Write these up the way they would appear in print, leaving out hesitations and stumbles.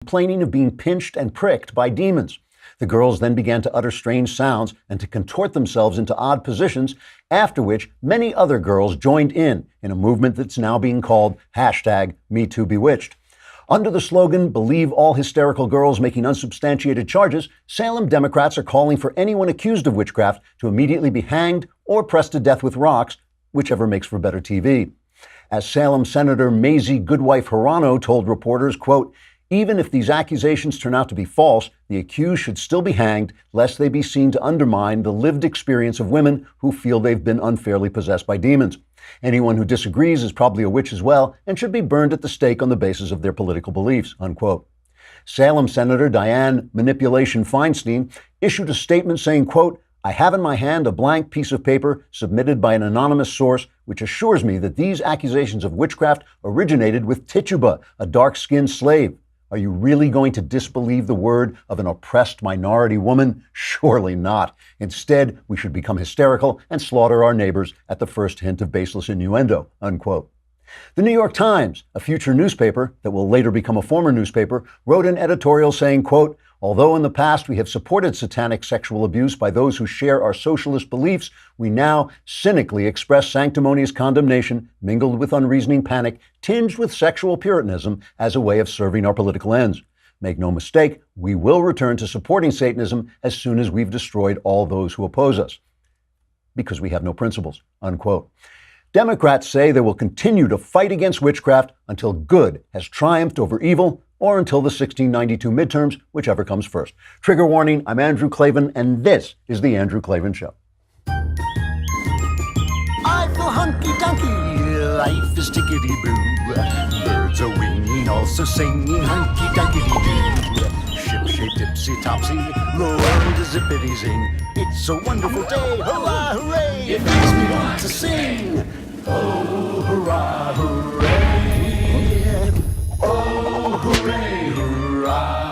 complaining of being pinched and pricked by demons. The girls then began to utter strange sounds and to contort themselves into odd positions, after which many other girls joined in a movement that's now being called #MeTooBewitched. Under the slogan, "Believe all hysterical girls making unsubstantiated charges," Salem Democrats are calling for anyone accused of witchcraft to immediately be hanged or pressed to death with rocks, whichever makes for better TV. As Salem Senator Mazie Goodwife Hirano told reporters, quote, "Even if these accusations turn out to be false, the accused should still be hanged, lest they be seen to undermine the lived experience of women who feel they've been unfairly possessed by demons. Anyone who disagrees is probably a witch as well and should be burned at the stake on the basis of their political beliefs," unquote. Salem Senator Dianne Manipulation Feinstein issued a statement saying, quote, "I have in my hand a blank piece of paper submitted by an anonymous source which assures me that these accusations of witchcraft originated with Tituba, a dark-skinned slave. Are you really going to disbelieve the word of an oppressed minority woman? Surely not. Instead, we should become hysterical and slaughter our neighbors at the first hint of baseless innuendo," unquote. The New York Times, a future newspaper that will later become a former newspaper, wrote an editorial saying, quote, "Although in the past we have supported satanic sexual abuse by those who share our socialist beliefs, we now cynically express sanctimonious condemnation mingled with unreasoning panic, tinged with sexual puritanism as a way of serving our political ends. Make no mistake, we will return to supporting Satanism as soon as we've destroyed all those who oppose us, because we have no principles," unquote. Democrats say they will continue to fight against witchcraft until good has triumphed over evil, or until the 1692 midterms, whichever comes first. Trigger warning, I'm Andrew Klavan, and this is The Andrew Klavan Show. I feel hunky-dunky, life is tickety-boo. Birds are winging, also singing hunky-dunky-doo. Ship-shape, tipsy-topsy, the world is zippity-zing. It's a wonderful day, hurrah, hooray! It makes me want to sing. Oh, hurrah, hooray! Oh, hooray, hurrah!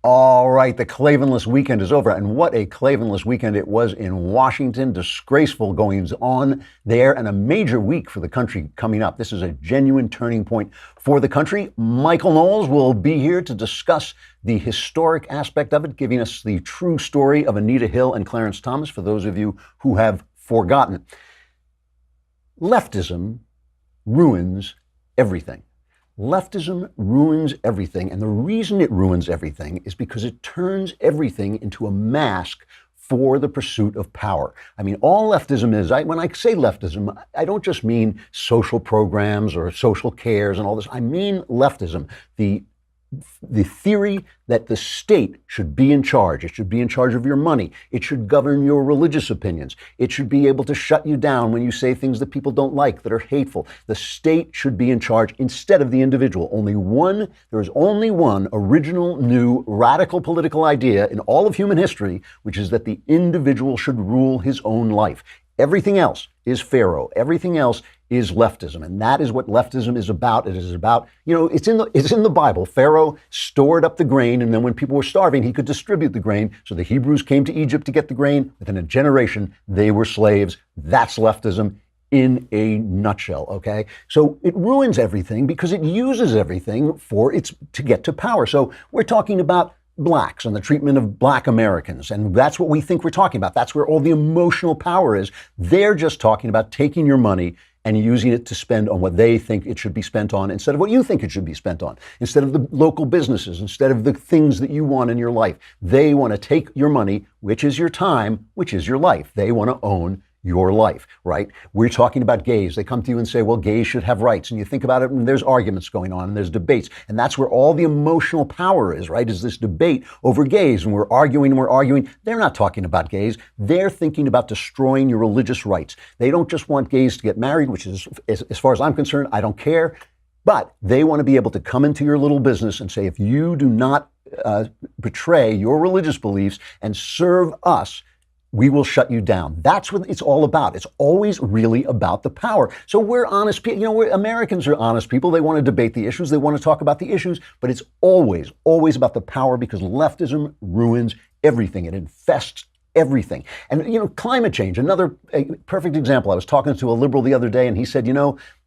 All right, the Klavanless weekend is over, and what a Klavanless weekend it was in Washington. Disgraceful goings on there, and a major week for the country coming up. This is a genuine turning point for the country. Michael Knowles will be here to discuss the historic aspect of it, giving us the true story of Anita Hill and Clarence Thomas, for those of you who have forgotten. Leftism ruins everything. Leftism ruins everything, and the reason it ruins everything is because it turns everything into a mask for the pursuit of power. I mean, all leftism is, when I say leftism, I don't just mean social programs or social cares and all this. I mean leftism, the theory that the state should be in charge. It should be in charge of your money. It should govern your religious opinions. It should be able to shut you down when you say things that people don't like, that are hateful. The state should be in charge instead of the individual. There is only one original, new, radical political idea in all of human history, which is that the individual should rule his own life. Everything else is Pharaoh. Everything else is leftism, and that is what leftism is about. It is about, it's in the Bible. Pharaoh stored up the grain, and then when people were starving, he could distribute the grain. So the Hebrews came to Egypt to get the grain. Within a generation, they were slaves. That's leftism in a nutshell, okay? So it ruins everything because it uses everything to get to power. So we're talking about blacks and the treatment of black Americans. And that's what we think we're talking about. That's where all the emotional power is. They're just talking about taking your money and using it to spend on what they think it should be spent on instead of what you think it should be spent on, instead of the local businesses, instead of the things that you want in your life. They want to take your money, which is your time, which is your life. They want to own your life, right? We're talking about gays. They come to you and say, well, gays should have rights. And you think about it, and there's arguments going on, and there's debates. And that's where all the emotional power is, right? Is this debate over gays. And we're arguing. They're not talking about gays. They're thinking about destroying your religious rights. They don't just want gays to get married, which is, as far as I'm concerned, I don't care. But they want to be able to come into your little business and say, if you do not betray your religious beliefs and serve us, we will shut you down. That's what it's all about. It's always really about the power. So we're honest people. Americans are honest people. They want to debate the issues. They want to talk about the issues. But it's always, always about the power, because leftism ruins everything. It infests everything. And, climate change, another perfect example. I was talking to a liberal the other day, and he said,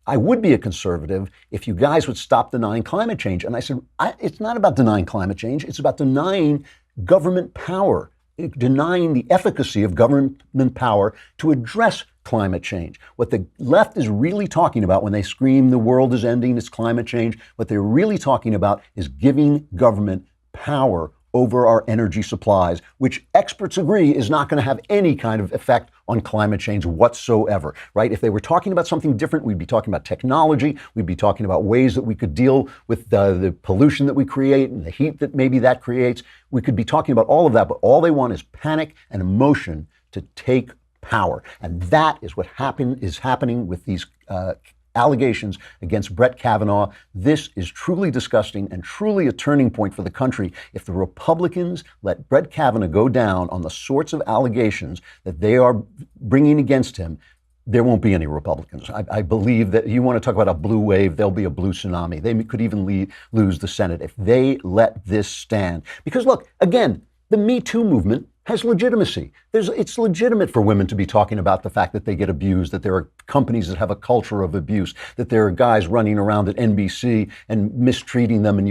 I would be a conservative if you guys would stop denying climate change. And I said, it's not about denying climate change. It's about denying government power, denying the efficacy of government power to address climate change. What the left is really talking about when they scream the world is ending, it's climate change, what they're really talking about is giving government power over our energy supplies, which experts agree is not going to have any kind of effect on climate change whatsoever, right? If they were talking about something different, we'd be talking about technology, we'd be talking about ways that we could deal with the pollution that we create and the heat that maybe that creates. We could be talking about all of that, but all they want is panic and emotion to take power. And that is what is happening with these allegations against Brett Kavanaugh. This is truly disgusting and truly a turning point for the country. If the Republicans let Brett Kavanaugh go down on the sorts of allegations that they are bringing against him, there won't be any Republicans. I believe that you want to talk about a blue wave, there'll be a blue tsunami. They could even lose the Senate if they let this stand. Because look, again, the Me Too movement has legitimacy. It's legitimate for women to be talking about the fact that they get abused, that there are companies that have a culture of abuse, that there are guys running around at NBC and mistreating them, and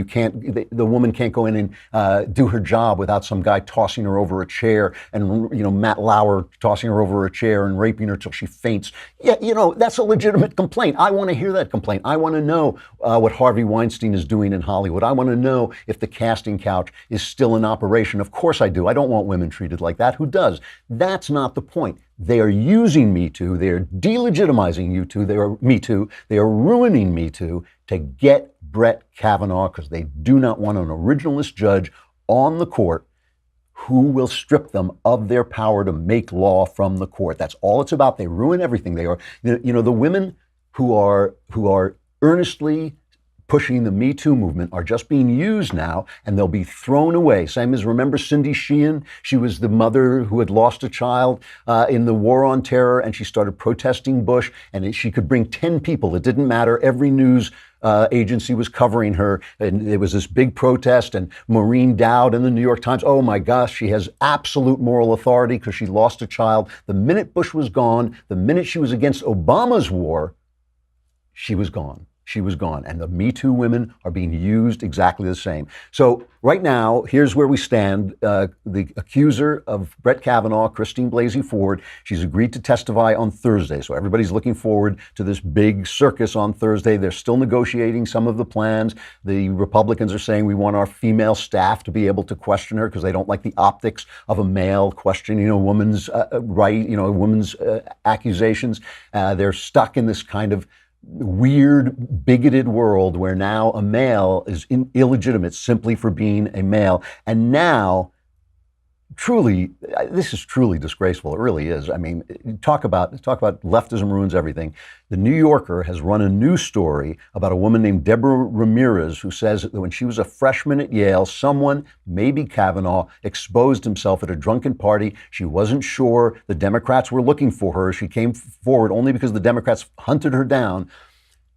the woman can't go in and do her job without some guy tossing her over a chair, and Matt Lauer tossing her over a chair and raping her till she faints. Yeah, that's a legitimate complaint. I want to hear that complaint. I want to know what Harvey Weinstein is doing in Hollywood. I want to know if the casting couch is still in operation. Of course I do. I don't want women treated like that. Who does? That's not the point. They are using Me Too. They are delegitimizing Me Too. They are ruining Me Too to get Brett Kavanaugh because they do not want an originalist judge on the court who will strip them of their power to make law from the court. That's all it's about. They ruin everything. They are, the women who are earnestly pushing the Me Too movement are just being used now, and they'll be thrown away. Same as, remember Cindy Sheehan? She was the mother who had lost a child in the War on Terror, and she started protesting Bush, and she could bring 10 people. It didn't matter. Every news agency was covering her, and there was this big protest, and Maureen Dowd in the New York Times, oh my gosh, she has absolute moral authority because she lost a child. The minute Bush was gone, the minute she was against Obama's war, she was gone. She was gone. And the Me Too women are being used exactly the same. So right now, here's where we stand. The accuser of Brett Kavanaugh, Christine Blasey Ford, she's agreed to testify on Thursday. So everybody's looking forward to this big circus on Thursday. They're still negotiating some of the plans. The Republicans are saying we want our female staff to be able to question her because they don't like the optics of a male questioning a woman's a woman's accusations. They're stuck in this kind of weird, bigoted world where now a male is illegitimate simply for being a male. And now, this is truly disgraceful. It really is. I mean, talk about leftism ruins everything. The New Yorker has run a news story about a woman named Deborah Ramirez who says that when she was a freshman at Yale, someone, maybe Kavanaugh, exposed himself at a drunken party. She wasn't sure the Democrats were looking for her. She came forward only because the Democrats hunted her down.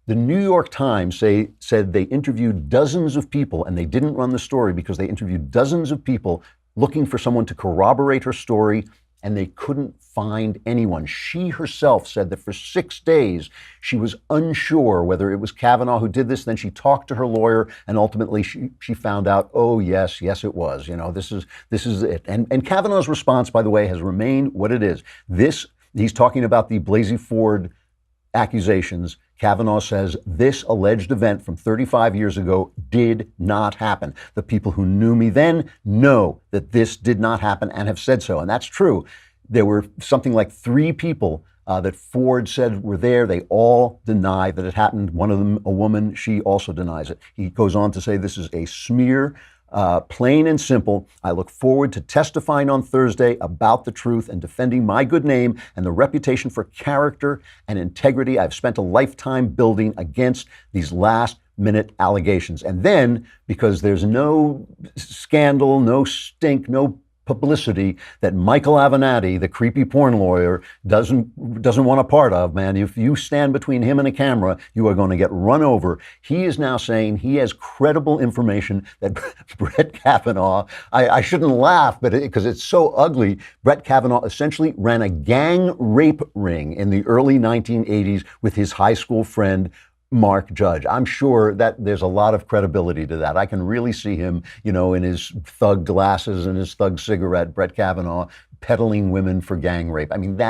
The New York Times said they interviewed dozens of people, and they didn't run the story because they interviewed dozens of people looking for someone to corroborate her story, and they couldn't find anyone. She herself said that for 6 days, she was unsure whether it was Kavanaugh who did this. Then she talked to her lawyer, and ultimately she found out, oh, yes, it was. This is it. And Kavanaugh's response, by the way, has remained what it is. He's talking about the Blasey Ford accusations. Kavanaugh says this alleged event from 35 years ago did not happen. The people who knew me then know that this did not happen and have said so. And that's true. There were something like 3 people that Ford said were there. They all deny that it happened. One of them, a woman, she also denies it. He goes on to say this is a smear. Plain and simple, I look forward to testifying on Thursday about the truth and defending my good name and the reputation for character and integrity I've spent a lifetime building against these last-minute allegations. And then, because there's no scandal, no stink, no publicity that Michael Avenatti, the creepy porn lawyer, doesn't want a part of, man. If you stand between him and a camera, you are going to get run over. He is now saying he has credible information that Brett Kavanaugh, I shouldn't laugh, but because it's so ugly, Brett Kavanaugh essentially ran a gang rape ring in the early 1980s with his high school friend, Mark Judge. I'm sure that there's a lot of credibility to that. I can really see him, in his thug glasses and his thug cigarette, Brett Kavanaugh, peddling women for gang rape. I mean,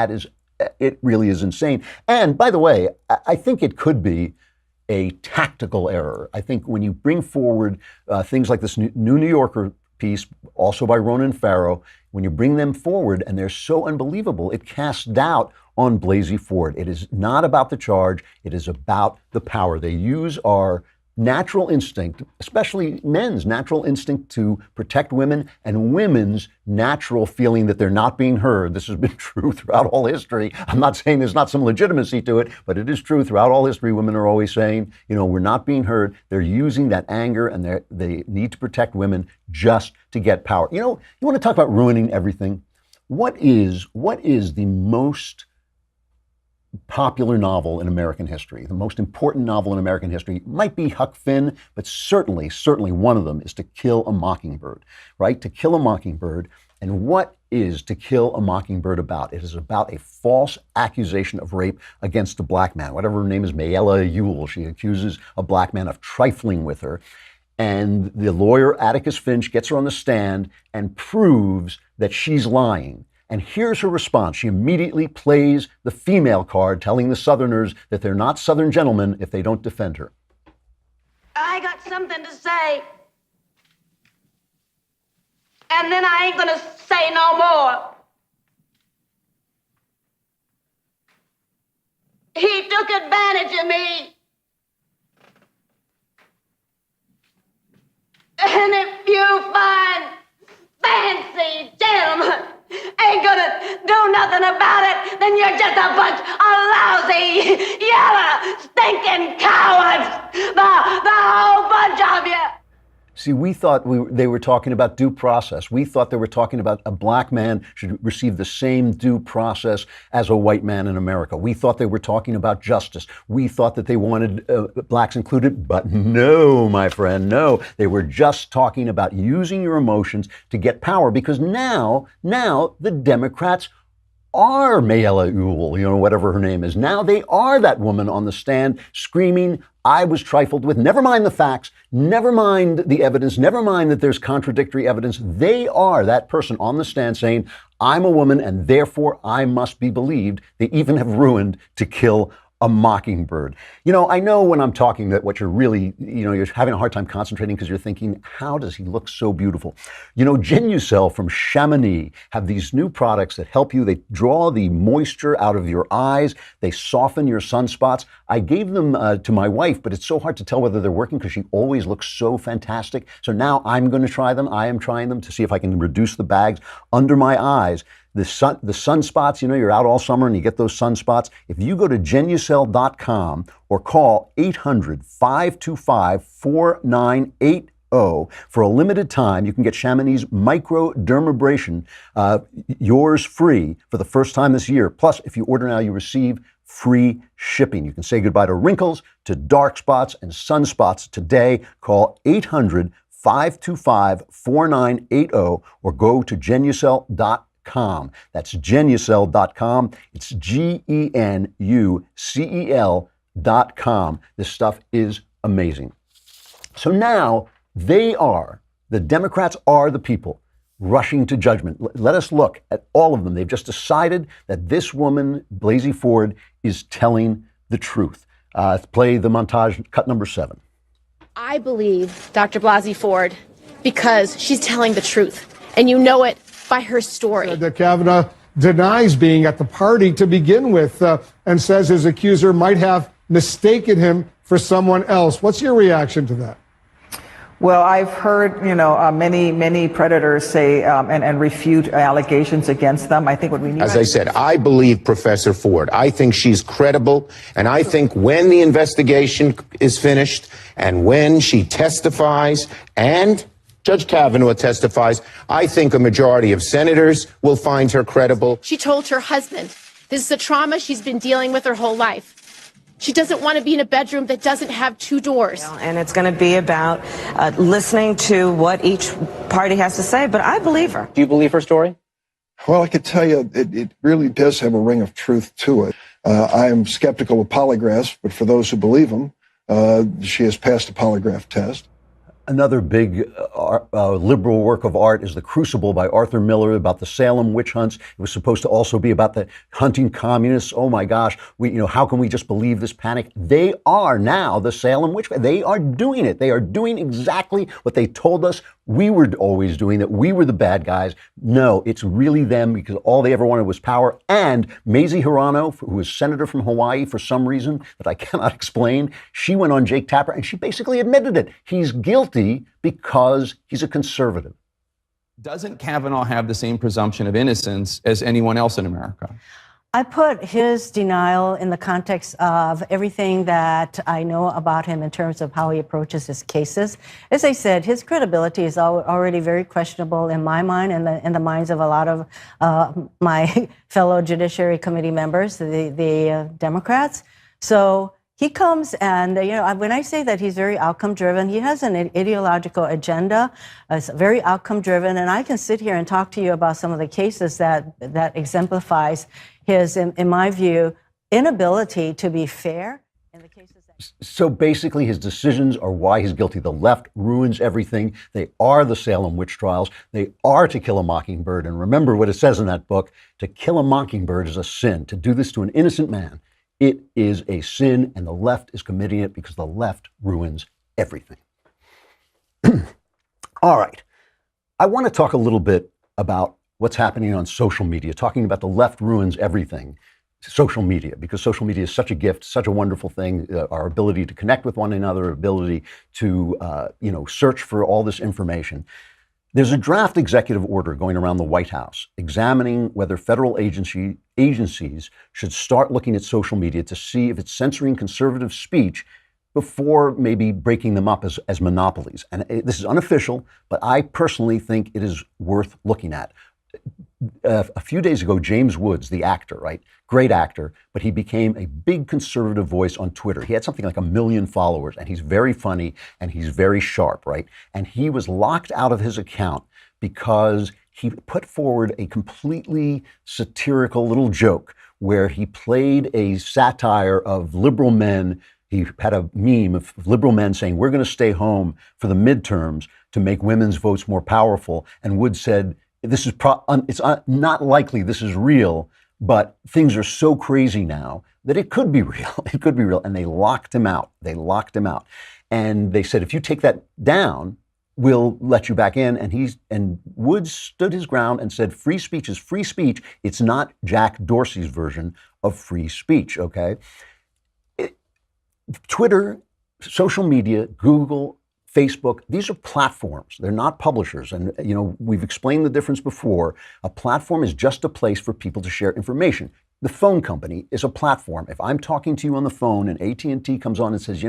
it really is insane. And by the way, I think it could be a tactical error. I think when you bring forward things like this New Yorker piece, also by Ronan Farrow, when you bring them forward and they're so unbelievable, it casts doubt on Blasey Ford. It is not about the charge. It is about the power. They use our natural instinct, especially men's natural instinct to protect women and women's natural feeling that they're not being heard. This has been true throughout all history. I'm not saying there's not some legitimacy to it, but it is true throughout all history. Women are always saying, we're not being heard. They're using that anger and they need to protect women just to get power. You want to talk about ruining everything? What is the most popular novel in American history? The most important novel in American history might be Huck Finn, but certainly one of them is To Kill a Mockingbird, right? To Kill a Mockingbird. And what is To Kill a Mockingbird about? It is about a false accusation of rape against a black man. Whatever her name is, Mayella Ewell. She accuses a black man of trifling with her. And the lawyer, Atticus Finch, gets her on the stand and proves that she's lying. And here's her response. She immediately plays the female card, telling the Southerners that they're not Southern gentlemen if they don't defend her. I got something to say. And then I ain't gonna say no more. He took advantage of me. And if you find fancy gentlemen ain't gonna do nothing about it, then you're just a bunch of lousy, yellow, stinking cowards. The whole bunch of you. See, we thought they were talking about due process. We thought they were talking about a black man should receive the same due process as a white man in America. We thought they were talking about justice. We thought that they wanted blacks included, but no, my friend, no. They were just talking about using your emotions to get power, because now the Democrats are Mayella Ewell, whatever her name is. Now they are that woman on the stand screaming, I was trifled with. Never mind the facts, never mind the evidence, never mind that there's contradictory evidence. They are that person on the stand saying, I'm a woman and therefore I must be believed. They even have ruined To Kill a Mockingbird. I know when I'm talking that what you're really, you're having a hard time concentrating because you're thinking, how does he look so beautiful? Genucel from Chamonix have these new products that help you. They draw the moisture out of your eyes. They soften your sunspots. I gave them to my wife, but it's so hard to tell whether they're working because she always looks so fantastic. So now I'm going to try them. I am trying them to see if I can reduce the bags under my eyes. The sunspots, you're out all summer and you get those sunspots. If you go to Genucel.com or call 800-525-4980 for a limited time, you can get Chamonix microdermabrasion, yours free for the first time this year. Plus, if you order now, you receive free shipping. You can say goodbye to wrinkles, to dark spots, and sunspots today. Call 800-525-4980 or go to Genucel.com. That's Genucel.com. It's Genucel.com. This stuff is amazing. So now the Democrats are the people rushing to judgment. Let us look at all of them. They've just decided that this woman, Blasey Ford, is telling the truth. Let's play the montage, cut number 7. I believe Dr. Blasey Ford because she's telling the truth. And you know it by her story. That Kavanaugh denies being at the party to begin with and says his accuser might have mistaken him for someone else. What's your reaction to that? Well, I've heard, many predators say and refute allegations against them. I think what we need... As I said, I believe Professor Ford. I think she's credible. And I think when the investigation is finished and when she testifies and Judge Kavanaugh testifies. I think a majority of senators will find her credible. She told her husband, this is a trauma she's been dealing with her whole life. She doesn't want to be in a bedroom that doesn't have two doors. And it's going to be about listening to what each party has to say. But I believe her. Do you believe her story? Well, I could tell you it really does have a ring of truth to it. I am skeptical of polygraphs, but for those who believe them, she has passed a polygraph test. Another big liberal work of art is The Crucible by Arthur Miller about the Salem witch hunts. It was supposed to also be about the hunting communists. Oh my gosh, how can we just believe this panic? They are now the Salem witch. They are doing it. They are doing exactly what they told us we were always doing, that we were the bad guys. No, it's really them, because all they ever wanted was power. And Mazie Hirono, who was senator from Hawaii for some reason that I cannot explain, she went on Jake Tapper and she basically admitted it. He's guilty because he's a conservative. Doesn't Kavanaugh have the same presumption of innocence as anyone else in America? I put his denial in the context of everything that I know about him in terms of how he approaches his cases. As I said, his credibility is already very questionable in my mind and in the minds of a lot of my fellow Judiciary Committee members, the Democrats. So he comes and, when I say that he's very outcome driven, he has an ideological agenda. It's very outcome driven. And I can sit here and talk to you about some of the cases that exemplifies his, in my view, inability to be fair in the cases that... So basically his decisions are why he's guilty. The left ruins everything. They are the Salem witch trials. They are To Kill a Mockingbird. And remember what it says in that book: to kill a mockingbird is a sin. To do this to an innocent man, it is a sin, and the left is committing it because the left ruins everything. All right. I want to talk a little bit about what's happening on social media, talking about the left ruins everything, social media, because social media is such a gift, such a wonderful thing, our ability to connect with one another, our ability to, search for all this information. There's a draft executive order going around the White House examining whether federal agencies should start looking at social media to see if it's censoring conservative speech before maybe breaking them up as monopolies. And this is unofficial, but I personally think it is worth looking at. A few days ago, James Woods, the actor, right? Great actor, but he became a big conservative voice on Twitter. He had something like 1 million followers, and he's very funny and he's very sharp, right? And he was locked out of his account because he put forward a completely satirical little joke where he played a satire of liberal men. He had a meme of liberal men saying, we're going to stay home for the midterms to make women's votes more powerful. And Woods said, it's not likely this is real, but things are so crazy now that it could be real. It could be real. And they locked him out. And they said, if you take that down, we'll let you back in. And Woods stood his ground and said, free speech is free speech. It's not Jack Dorsey's version of free speech, okay? Twitter, social media, Google, Facebook, these are platforms. They're not publishers. And, we've explained the difference before. A platform is just a place for people to share information. The phone company is a platform. If I'm talking to you on the phone and AT&T comes on and says,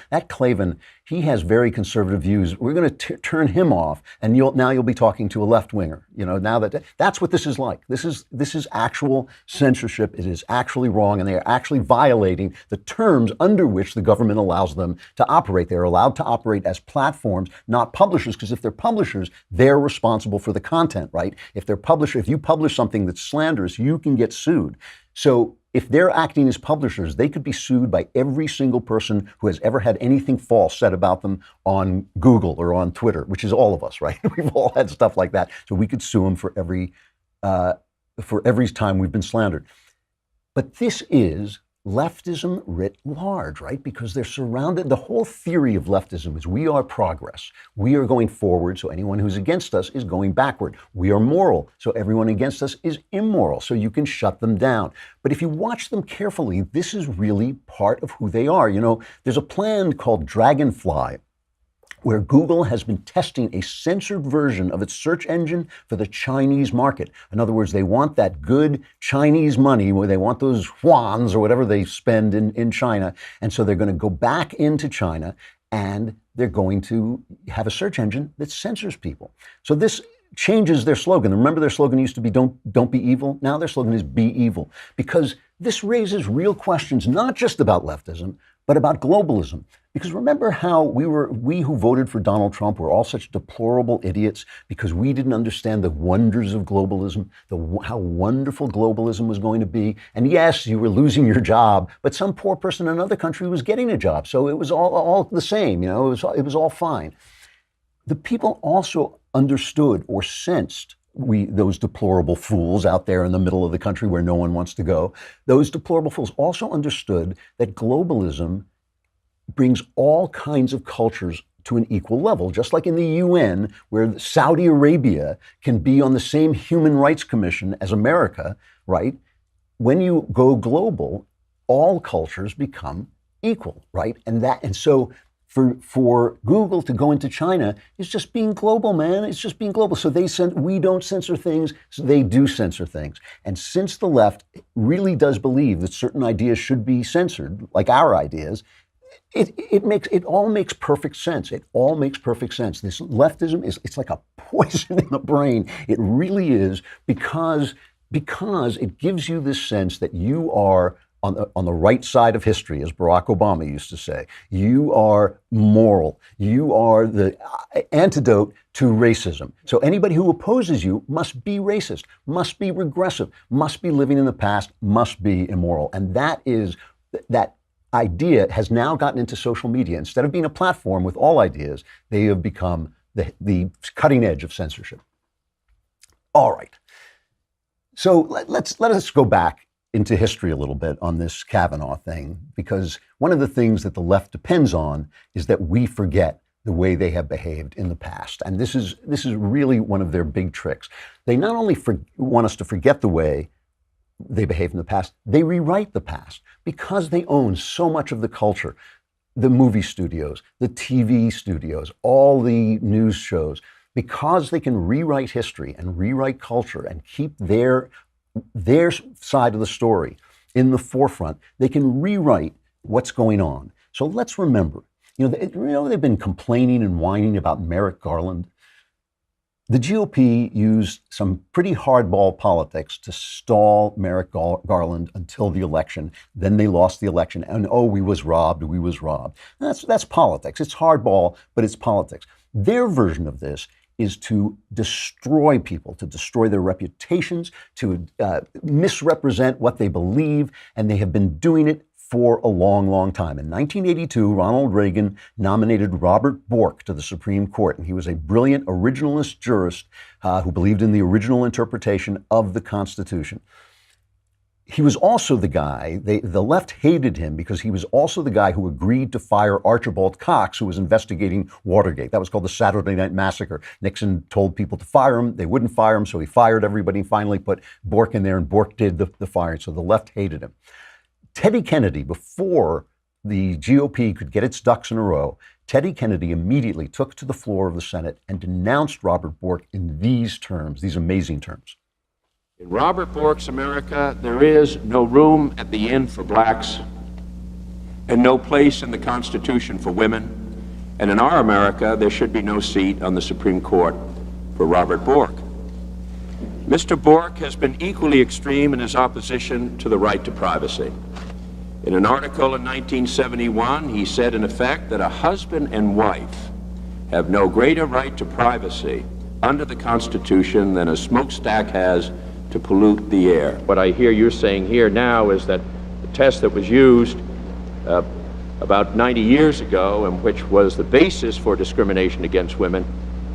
that Klavan, he has very conservative views. We're going to turn him off, and you'll be talking to a left-winger. Now that's what this is like. This is actual censorship. It is actually wrong, and they are actually violating the terms under which the government allows them to operate. They're allowed to operate as platforms, not publishers, because if they're publishers, they're responsible for the content, right? If you publish something that's slanderous, you can get sued. So if they're acting as publishers, they could be sued by every single person who has ever had anything false said about them on Google or on Twitter, which is all of us, right? We've all had stuff like that. So we could sue them for every time we've been slandered. But this is leftism writ large, right? Because they're surrounded. The whole theory of leftism is we are progress. We are going forward, so anyone who's against us is going backward. We are moral, so everyone against us is immoral, so you can shut them down. But if you watch them carefully, this is really part of who they are. There's a plan called Dragonfly, where Google has been testing a censored version of its search engine for the Chinese market. In other words, they want that good Chinese money, where they want those yuans or whatever they spend in China. And so they're going to go back into China, and they're going to have a search engine that censors people. So this changes their slogan. Remember, their slogan used to be don't be evil. Now their slogan is be evil, because this raises real questions, not just about leftism, but about globalism. Because remember how we who voted for Donald Trump were all such deplorable idiots because we didn't understand the wonders of globalism, how wonderful globalism was going to be. And yes, you were losing your job, but some poor person in another country was getting a job. So it was all the same, it was all fine. The people also understood or sensed, those deplorable fools out there in the middle of the country where no one wants to go, those deplorable fools also understood that globalism brings all kinds of cultures to an equal level, just like in the UN, where Saudi Arabia can be on the same Human Rights Commission as America, right? When you go global, all cultures become equal, right? And so for Google to go into China is just being global, man. It's just being global. So we don't censor things, so they do censor things. And since the left really does believe that certain ideas should be censored, like our ideas, it all makes perfect sense. It all makes perfect sense. This leftism it's like a poison in the brain. It really is, because it gives you this sense that you are on the right side of history, as Barack Obama used to say. You are moral. You are the antidote to racism. So anybody who opposes you must be racist, must be regressive, must be living in the past, must be immoral. And that idea has now gotten into social media. Instead of being a platform with all ideas, they have become the cutting edge of censorship. All right. So let us go back into history a little bit on this Kavanaugh thing, because one of the things that the left depends on is that we forget the way they have behaved in the past. And this is really one of their big tricks. They not only want us to forget the way they behaved in the past, they rewrite the past because they own so much of the culture, the movie studios, the TV studios, all the news shows. Because they can rewrite history and rewrite culture and keep their side of the story in the forefront, they can rewrite what's going on. So let's remember, they've been complaining and whining about Merrick Garland. The GOP used some pretty hardball politics to stall Merrick Garland until the election. Then they lost the election, and we was robbed. That's politics. It's hardball, but it's politics. Their version of this is to destroy people, to destroy their reputations, to misrepresent what they believe, and they have been doing it for a long, long time. In 1982, Ronald Reagan nominated Robert Bork to the Supreme Court, and he was a brilliant originalist jurist who believed in the original interpretation of the Constitution. He was also the guy, the left hated him because he was also the guy who agreed to fire Archibald Cox, who was investigating Watergate. That was called the Saturday Night Massacre. Nixon told people to fire him. They wouldn't fire him, so he fired everybody and finally put Bork in there, and Bork did the firing. So the left hated him. Teddy Kennedy, before the GOP could get its ducks in a row, Teddy Kennedy immediately took to the floor of the Senate and denounced Robert Bork in these terms, these amazing terms. In Robert Bork's America, there is no room at the inn for blacks and no place in the Constitution for women. And in our America, there should be no seat on the Supreme Court for Robert Bork. Mr. Bork has been equally extreme in his opposition to the right to privacy. In an article in 1971, he said, in effect, that a husband and wife have no greater right to privacy under the Constitution than a smokestack has to pollute the air. What I hear you're saying here now is that the test that was used about 90 years ago, and which was the basis for discrimination against women,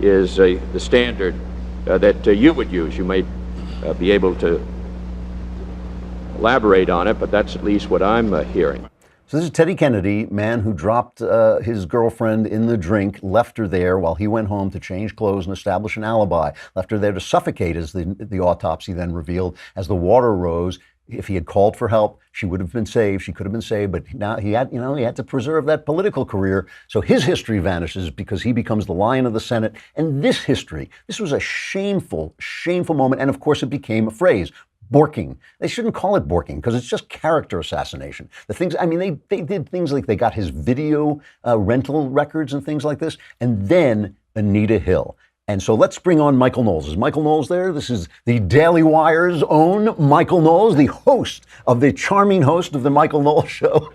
is the standard that you would use. You may be able to elaborate on it, but that's at least what I'm hearing. So this is Teddy Kennedy, man who dropped his girlfriend in the drink, left her there while he went home to change clothes and establish an alibi, left her there to suffocate, as the autopsy then revealed. As the water rose, if he had called for help, she would have been saved. She could have been saved, but now he had to preserve that political career. So his history vanishes because he becomes the lion of the Senate. And this was a shameful, shameful moment. And of course, it became a phrase. borking. They shouldn't call it borking because it's just character assassination. The things, I mean, they did things like they got his video rental records and things like this, and then Anita Hill. And so let's bring on Michael Knowles. Is Michael Knowles there? This is the Daily Wire's own Michael Knowles, the host of the charming host of the Michael Knowles Show.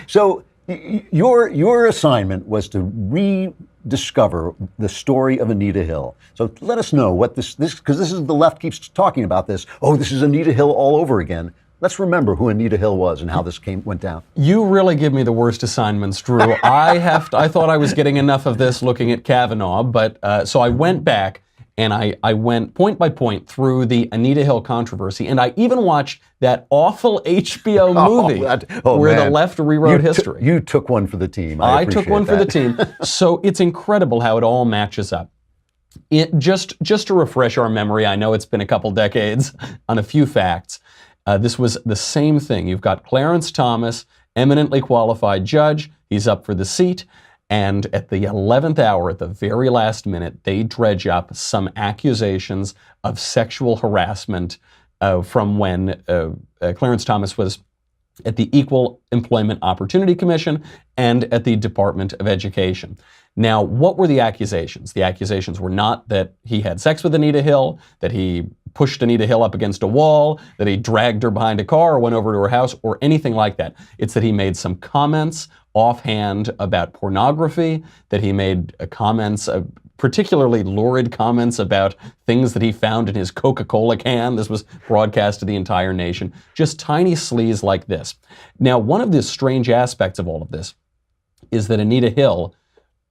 So your assignment was to rediscover the story of Anita Hill. So let us know what this because this is the left keeps talking about this. Oh, this is Anita Hill all over again. Let's remember who Anita Hill was and how this went down. You really give me the worst assignments, Drew. I thought I was getting enough of this looking at Kavanaugh, but so I went back and I went point by point through the Anita Hill controversy, and I even watched that awful HBO movie where the left rewrote history. You took one for the team. I took one for the team. So it's incredible how it all matches up. Just to refresh our memory, I know it's been a couple decades on a few facts. This was the same thing. You've got Clarence Thomas, eminently qualified judge. He's up for the seat. And at the 11th hour, at the very last minute, they dredge up some accusations of sexual harassment from when Clarence Thomas was at the Equal Employment Opportunity Commission and at the Department of Education. Now, what were the accusations? The accusations were not that he had sex with Anita Hill, that he pushed Anita Hill up against a wall, that he dragged her behind a car or went over to her house, or anything like that. It's that he made some comments offhand about pornography, that he made comments, particularly lurid comments about things that he found in his Coca-Cola can. This was broadcast to the entire nation. Just tiny sleaze like this. Now, one of the strange aspects of all of this is that Anita Hill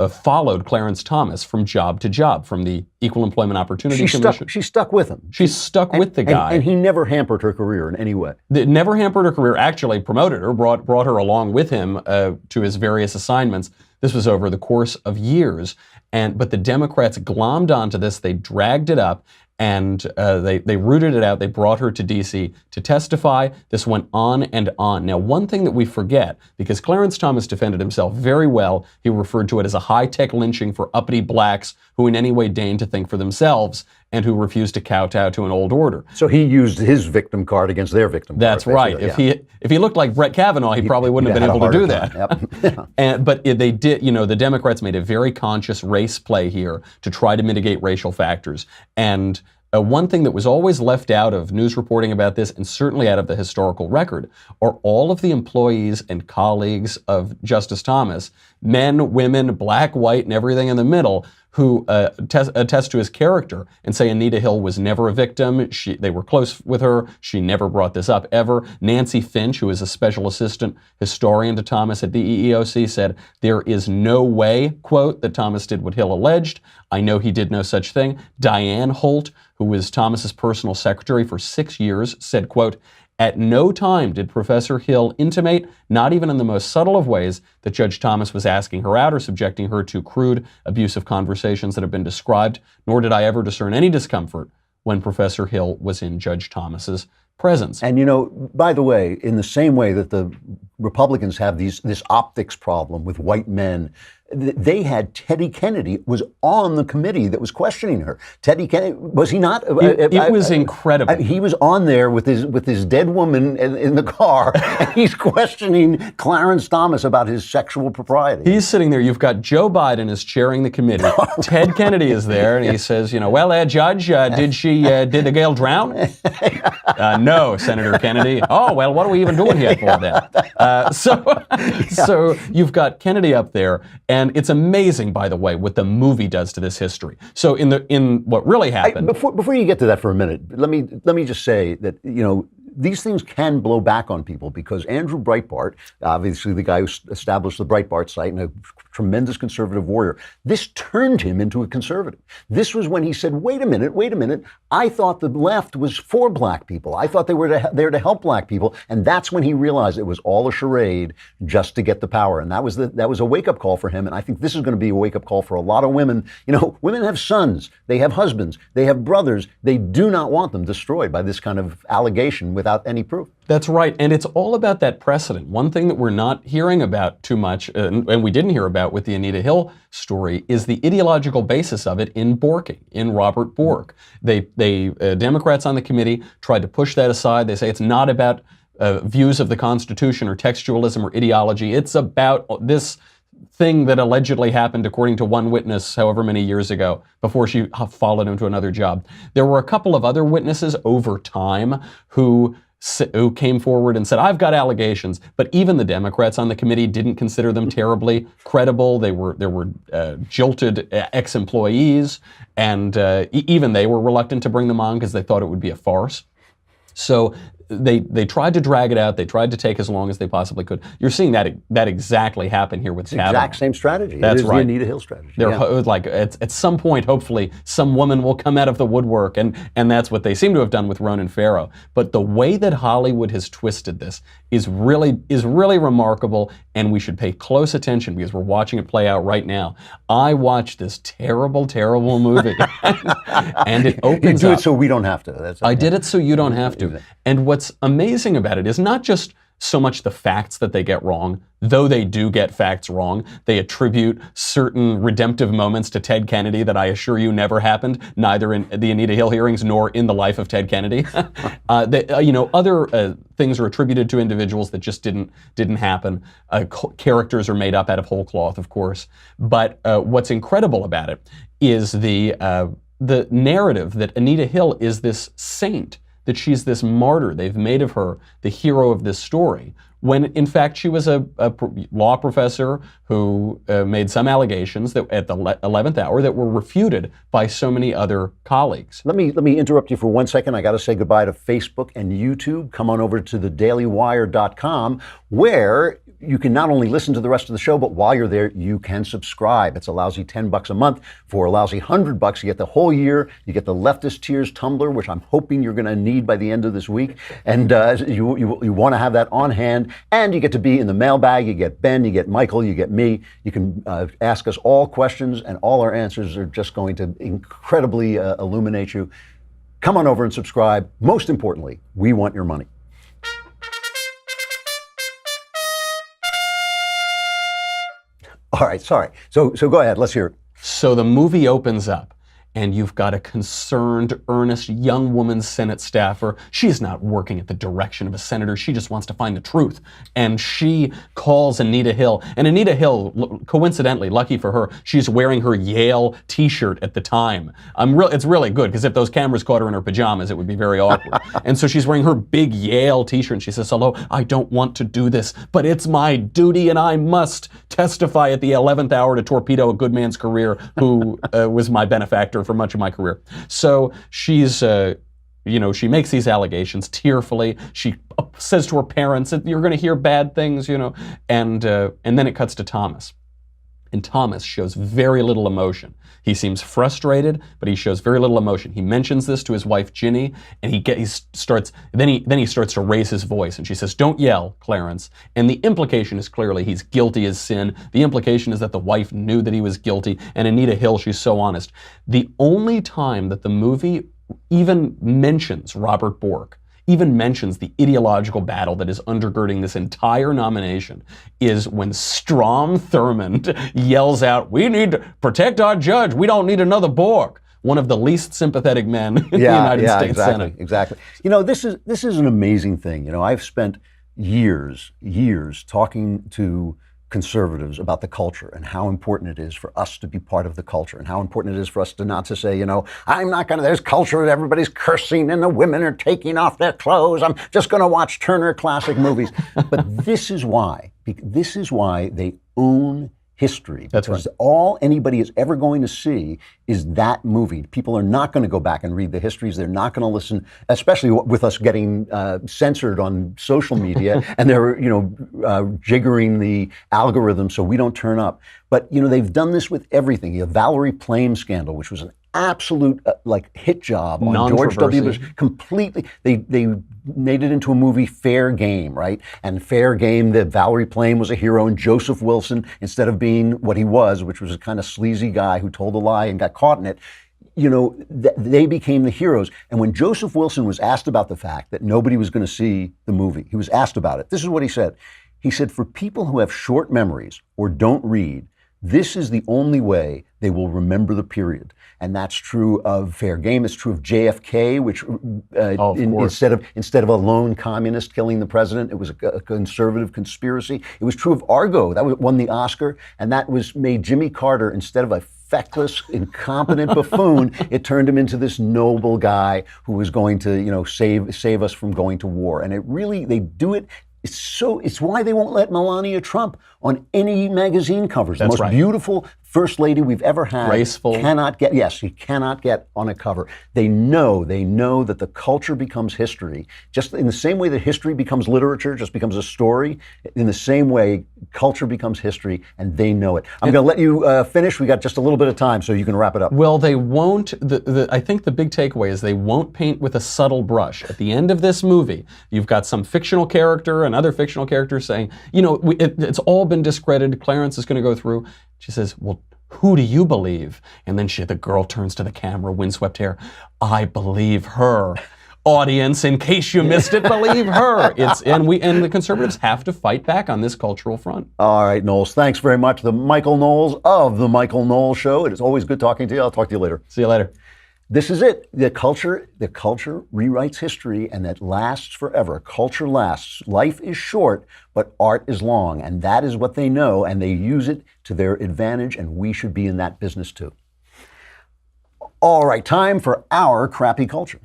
followed Clarence Thomas from job to job, from the Equal Employment Opportunity Commission. She stuck with him. She stuck with the guy. And he never hampered her career in any way. Never hampered her career, actually promoted her, brought her along with him to his various assignments. This was over the course of years. But the Democrats glommed onto this, they dragged it up, and they rooted it out. They brought her to D.C. to testify. This went on and on. Now, one thing that we forget, because Clarence Thomas defended himself very well, he referred to it as a high-tech lynching for uppity blacks who in any way deigned to think for themselves and who refused to kowtow to an old order. So he used his victim card against their victim card. That's right. If he looked like Brett Kavanaugh, he probably wouldn't have been able to do that. Yep. But they did, the Democrats made a very conscious race play here to try to mitigate racial factors. And one thing that was always left out of news reporting about this, and certainly out of the historical record, are all of the employees and colleagues of Justice Thomas, men, women, black, white, and everything in the middle, who attest to his character and say Anita Hill was never a victim. They were close with her. She never brought this up ever. Nancy Finch, who is a special assistant historian to Thomas at the EEOC, said, "There is no way," quote, "that Thomas did what Hill alleged. I know he did no such thing." Diane Holt, who was Thomas's personal secretary for 6 years, said, quote, "At no time did Professor Hill intimate, not even in the most subtle of ways, that Judge Thomas was asking her out or subjecting her to crude, abusive conversations that have been described, nor did I ever discern any discomfort when Professor Hill was in Judge Thomas's presence." And by the way, in the same way that the Republicans have this optics problem with white men, they had Teddy Kennedy was on the committee that was questioning her. Teddy Kennedy, was he not? It was incredible. He was on there with his dead woman in the car, and he's questioning Clarence Thomas about his sexual propriety. He's sitting there. You've got Joe Biden is chairing the committee. Ted Kennedy is there, and he says, well, Judge, did the girl drown? No, Senator Kennedy. Oh, well, what are we even doing here for then? So you've got Kennedy up there, and it's amazing, by the way, what the movie does to this history. So in what really happened. Before you get to that for a minute, let me just say that these things can blow back on people, because Andrew Breitbart, obviously the guy who established the Breitbart site and a tremendous conservative warrior, this turned him into a conservative. This was when he said, wait a minute, I thought the left was for black people. I thought they were there to help black people. And that's when he realized it was all a charade just to get the power. And that was a wake-up call for him. And I think this is going to be a wake-up call for a lot of women. Women have sons, they have husbands, they have brothers. They do not want them destroyed by this kind of allegation without any proof. That's right. And it's all about that precedent. One thing that we're not hearing about too much, and we didn't hear about with the Anita Hill story, is the ideological basis of it in Borking, in Robert Bork. Democrats on the committee tried to push that aside. They say it's not about views of the Constitution or textualism or ideology. It's about this thing that allegedly happened, according to one witness, however many years ago, before she followed him to another job. There were a couple of other witnesses over time who came forward and said, I've got allegations, but even the Democrats on the committee didn't consider them terribly credible. There were jilted ex-employees, and even they were reluctant to bring them on because they thought it would be a farce. So they tried to drag it out. They tried to take as long as they possibly could. You're seeing that exactly happen here with Kavanaugh. Exact same strategy. That's it is right. The Anita Hill strategy. They're like at some point, hopefully, some woman will come out of the woodwork, and that's what they seem to have done with Ronan Farrow. But the way that Hollywood has twisted this is really remarkable, and we should pay close attention because we're watching it play out right now. I watched this terrible, terrible movie, and it opens up. You do it so we don't have to. I did it so you don't have to. And what's amazing about it is not just so much the facts that they get wrong, though they do get facts wrong. They attribute certain redemptive moments to Ted Kennedy that I assure you never happened, neither in the Anita Hill hearings nor in the life of Ted Kennedy. Other things are attributed to individuals that just didn't happen. Characters are made up out of whole cloth, of course. But what's incredible about it is the narrative that Anita Hill is this saint, that she's this martyr. They've made of her the hero of this story, when in fact she was a law professor who made some allegations that at the 11th hour that were refuted by so many other colleagues. Let me interrupt you for 1 second. I got to say goodbye to Facebook and YouTube. Come on over to thedailywire.com, where you can not only listen to the rest of the show, but while you're there, you can subscribe. It's a lousy $10 a month. For a lousy $100, you get the whole year. You get the Leftist Tears tumbler, which I'm hoping you're going to need by the end of this week. And you want to have that on hand. And you get to be in the mailbag. You get Ben, you get Michael, you get me. You can ask us all questions, and all our answers are just going to incredibly illuminate you. Come on over and subscribe. Most importantly, we want your money. All right, sorry. So go ahead, let's hear it. So the movie opens up, and you've got a concerned, earnest young woman Senate staffer. She's not working at the direction of a senator. She just wants to find the truth. And she calls Anita Hill. And Anita Hill, coincidentally, lucky for her, she's wearing her Yale t-shirt at the time. It's really good, because if those cameras caught her in her pajamas, it would be very awkward. And so she's wearing her big Yale t-shirt, and she says, hello, I don't want to do this, but it's my duty, and I must testify at the 11th hour to torpedo a good man's career who was my benefactor for much of my career. So she's, she makes these allegations tearfully. She says to her parents that you're going to hear bad things, and then it cuts to Thomas. And Thomas shows very little emotion. He seems frustrated, but he shows very little emotion. He mentions this to his wife Ginny, and he starts to raise his voice, and she says, "Don't yell, Clarence." And the implication is clearly he's guilty as sin. The implication is that the wife knew that he was guilty, and Anita Hill, she's so honest. The only time that the movie even mentions Robert Bork, even mentions the ideological battle that is undergirding this entire nomination, is when Strom Thurmond yells out, "We need to protect our judge. We don't need another Bork." One of the least sympathetic men in the United States Senate. Exactly. This is an amazing thing. I've spent years talking to conservatives about the culture and how important it is for us to be part of the culture, and how important it is for us to not to say, I'm not going to, there's culture, everybody's cursing and the women are taking off their clothes. I'm just going to watch Turner Classic Movies. But this is why they own history. That's because right. all anybody is ever going to see is that movie. People are not going to go back and read the histories. They're not going to listen, especially with us getting censored on social media, and they're jiggering the algorithm so we don't turn up. But they've done this with everything. The Valerie Plame scandal, which was an absolute hit job on George W. Bush. Completely, they made it into a movie, Fair Game, right? And Fair Game, that Valerie Plame was a hero, and Joseph Wilson, instead of being what he was, which was a kind of sleazy guy who told a lie and got caught in it, they became the heroes. And when Joseph Wilson was asked about the fact that nobody was going to see the movie, he was asked about it. This is what he said. He said, for people who have short memories or don't read, this is the only way they will remember the period. And that's true of Fair Game. It's true of JFK, which instead of a lone communist killing the president, it was a conservative conspiracy. It was true of Argo. That won the Oscar. And that made Jimmy Carter, instead of a feckless, incompetent buffoon, it turned him into this noble guy who was going to, save us from going to war. And they do it. It's why they won't let Melania Trump on any magazine covers. That's the most beautiful first lady we've ever had. Graceful. He cannot get on a cover. They know that the culture becomes history. Just in the same way that history becomes literature, just becomes a story, in the same way, culture becomes history, and they know it. I'm going to let you finish. We got just a little bit of time, so you can wrap it up. Well, they won't, I think the big takeaway is they won't paint with a subtle brush. At the end of this movie, you've got some fictional character, another fictional character saying, it's all been discredited. Clarence is going to go through. She says, well, who do you believe? And then the girl turns to the camera, windswept hair. I believe her. Audience, in case you missed it, believe her. And the conservatives have to fight back on this cultural front. All right, Knowles. Thanks very much. The Michael Knowles of The Michael Knowles Show. It is always good talking to you. I'll talk to you later. See you later. This is it. The culture rewrites history, and that lasts forever. Culture lasts. Life is short, but art is long, and that is what they know, and they use it to their advantage, and we should be in that business too. All right, time for our crappy culture.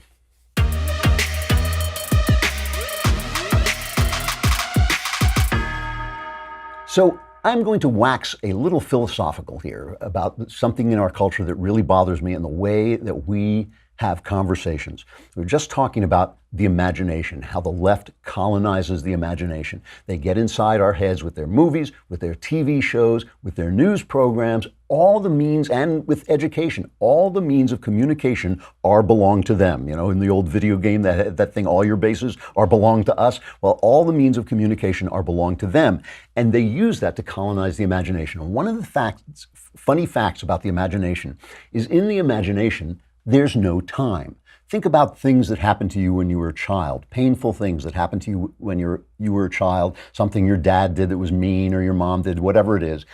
So I'm going to wax a little philosophical here about something in our culture that really bothers me and the way that we have conversations. We're just talking about the imagination, how the left colonizes the imagination. They get inside our heads with their movies, with their TV shows, with their news programs, all the means, and with education, all the means of communication belong to them. In the old video game, that thing, all your bases belong to us. Well, all the means of communication belong to them. And they use that to colonize the imagination. And one of the funny facts about the imagination is in the imagination, there's no time. Think about things that happened to you when you were a child, painful things that happened to you when you were a child, something your dad did that was mean or your mom did, whatever it is.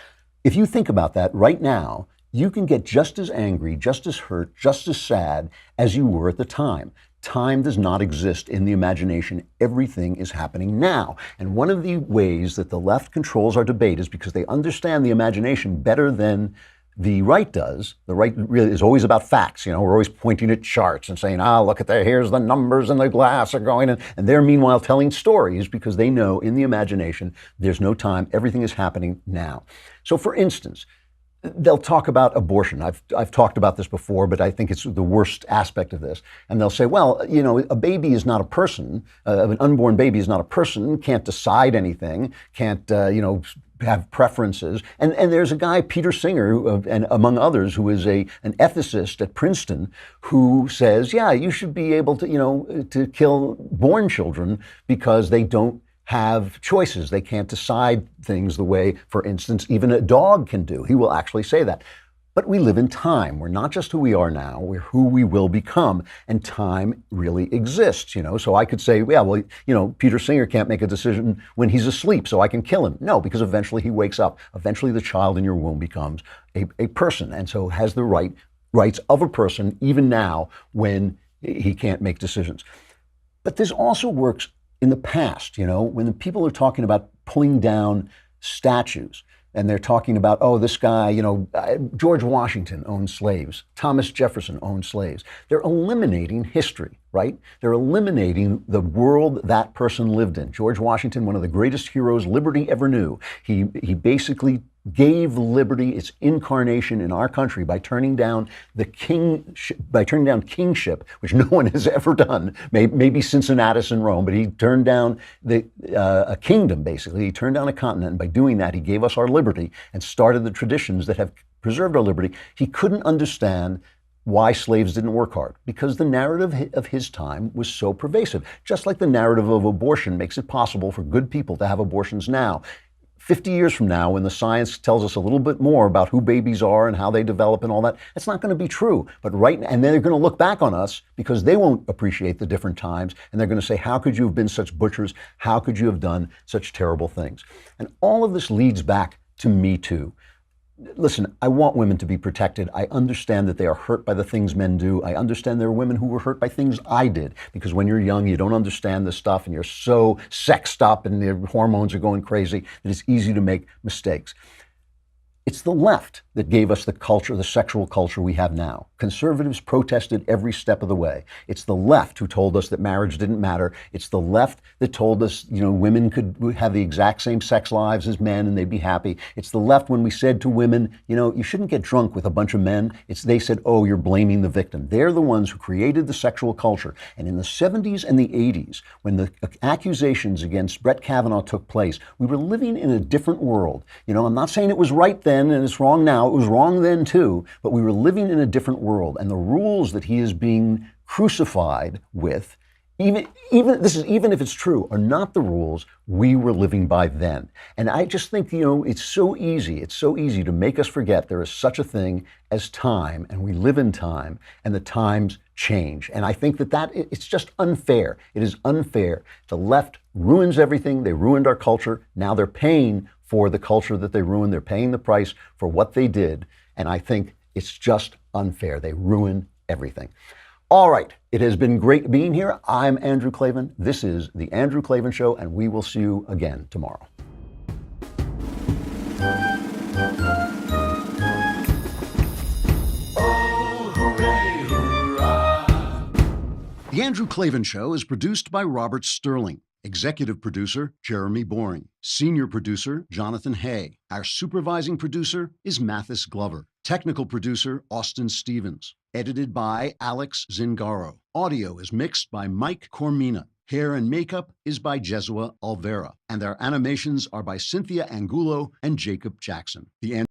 If you think about that right now, you can get just as angry, just as hurt, just as sad as you were at the time. Time does not exist in the imagination. Everything is happening now. And one of the ways that the left controls our debate is because they understand the imagination better than the right does. The right really is always about facts. We're always pointing at charts and saying, look at there, here's the numbers and the glass are going in. And they're meanwhile telling stories because they know in the imagination, there's no time. Everything is happening now. So for instance, they'll talk about abortion. I've talked about this before, but I think it's the worst aspect of this. And they'll say, well, a baby is not a person. An unborn baby is not a person, can't decide anything, can't, have preferences. And there's a guy, Peter Singer, and among others, who is an ethicist at Princeton, who says, yeah, you should be able to, to kill born children because they don't have choices. They can't decide things the way, for instance, even a dog can do. He will actually say that. But we live in time. We're not just who we are now, we're who we will become. And time really exists, So I could say, yeah, well, Peter Singer can't make a decision when he's asleep, so I can kill him. No, because eventually he wakes up. Eventually the child in your womb becomes a person, and so has the rights of a person, even now, when he can't make decisions. But this also works in the past, when the people are talking about pulling down statues. And they're talking about, this guy, George Washington owned slaves. Thomas Jefferson owned slaves. They're eliminating history, right? They're eliminating the world that person lived in. George Washington, one of the greatest heroes liberty ever knew. He basically gave liberty its incarnation in our country by turning down kingship, which no one has ever done, maybe Cincinnatus in Rome, but he turned down a kingdom, basically. He turned down a continent, and by doing that, he gave us our liberty and started the traditions that have preserved our liberty. He couldn't understand why slaves didn't work hard, because the narrative of his time was so pervasive. Just like the narrative of abortion makes it possible for good people to have abortions now. 50 years from now, when the science tells us a little bit more about who babies are and how they develop and all that, it's not going to be true. But right now, and they're going to look back on us because they won't appreciate the different times, and they're going to say, how could you have been such butchers? How could you have done such terrible things? And all of this leads back to Me Too. Listen, I want women to be protected. I understand that they are hurt by the things men do. I understand there are women who were hurt by things I did, because when you're young, you don't understand this stuff and you're so sexed up and your hormones are going crazy that it's easy to make mistakes. It's the left that gave us the culture, the sexual culture we have now. Conservatives protested every step of the way. It's the left who told us that marriage didn't matter. It's the left that told us, women could have the exact same sex lives as men and they'd be happy. It's the left when we said to women, you shouldn't get drunk with a bunch of men. They said, oh, you're blaming the victim. They're the ones who created the sexual culture. And in the 70s and the 80s, when the accusations against Brett Kavanaugh took place, we were living in a different world. I'm not saying it was right then and it's wrong now. It was wrong then too, but we were living in a different world, and the rules that he is being crucified with, even if it's true, are not the rules we were living by then. And I just think, it's so easy to make us forget there is such a thing as time, and we live in time, and the times change. And I think that it's just unfair. It is unfair. The left ruins everything. They ruined our culture. Now they're paying for the culture that they ruined. They're paying the price for what they did. And I think it's just unfair. They ruin everything. All right. It has been great being here. I'm Andrew Klavan. This is The Andrew Klavan Show, and we will see you again tomorrow. The Andrew Klavan Show is produced by Robert Sterling. Executive producer, Jeremy Boring. Senior producer, Jonathan Hay. Our supervising producer is Mathis Glover. Technical producer, Austin Stevens. Edited by Alex Zingaro. Audio is mixed by Mike Cormina. Hair and makeup is by Jesua Alvera. And our animations are by Cynthia Angulo and Jacob Jackson. The